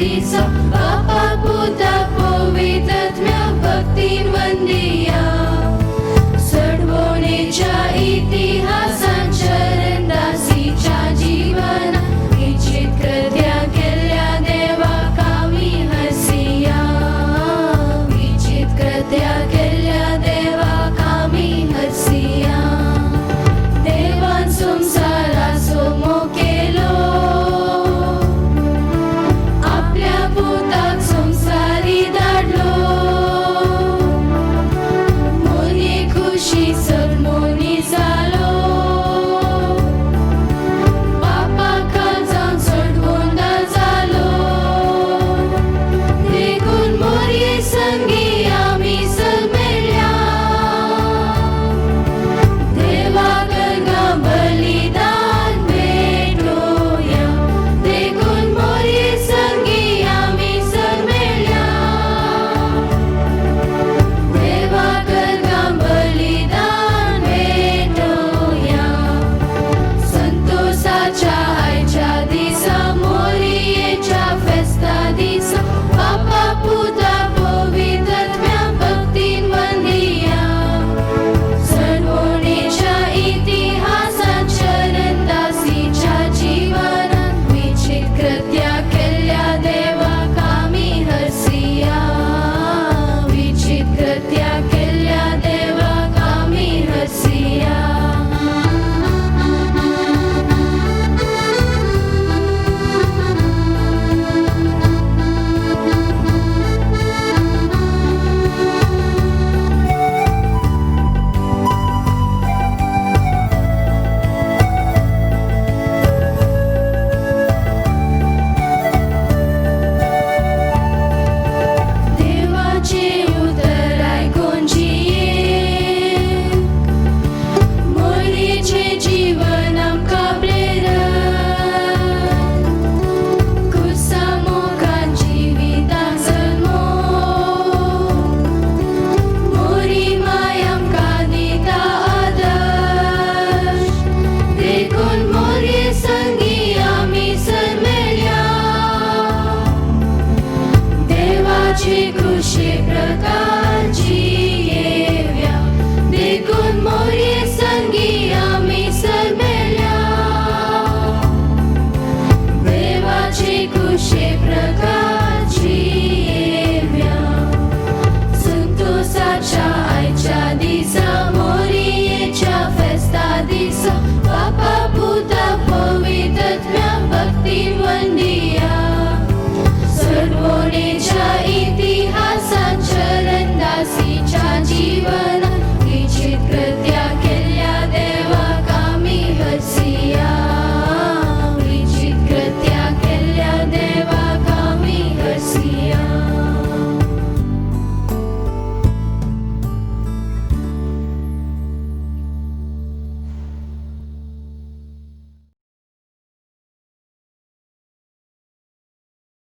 दिसा बापा पुता पवित्रत्म्या भक्तीन वंदिया सडवणेच्या इतिहासान शरण दासीच्या जीवना विचित्र कृत्या केल्या देवा कामी हसिया विचित्र कृत्या केल्या देवा कामी हसिया देवान संसारा सोमो केलो आपल्या पुताक संसारी धाडलो मोनी खुशी सगमोनी जालो बापा काळजाक चढवोंदा जालो देखून मोरये संगी आमी सगमेल्या देवाक बलिदान भेटोया देखून मोरये संगी आमी सगमेल्या देवाक बलिदान भेटोया संतोषाच्या आयच्या दिसा मोरयेच्या फेस्ता दिसा बापा पुता पवित्रत्म्या भक्तीन वंदिया सडवणेच्या इतिहासात शरण दासीच्या जीवनात विचित्र कृत्या केल्या देवा कामी हसिया विचित्र कृत्या केल्या देवा कामी हसिया देवाचे उतर ऐकून जिये मोरयेचे जीवन आमकां प्रेरण खुसा मोगान जिविताक जल्मो मोरी माय आमकां दिता आदर्श देखून मोरये संगी आमी सगमेल्या देवाची खुशी प्रकार जियेव्या देखून मोरये संगी आमी सगमेल्या देवाची खुशी प्रकार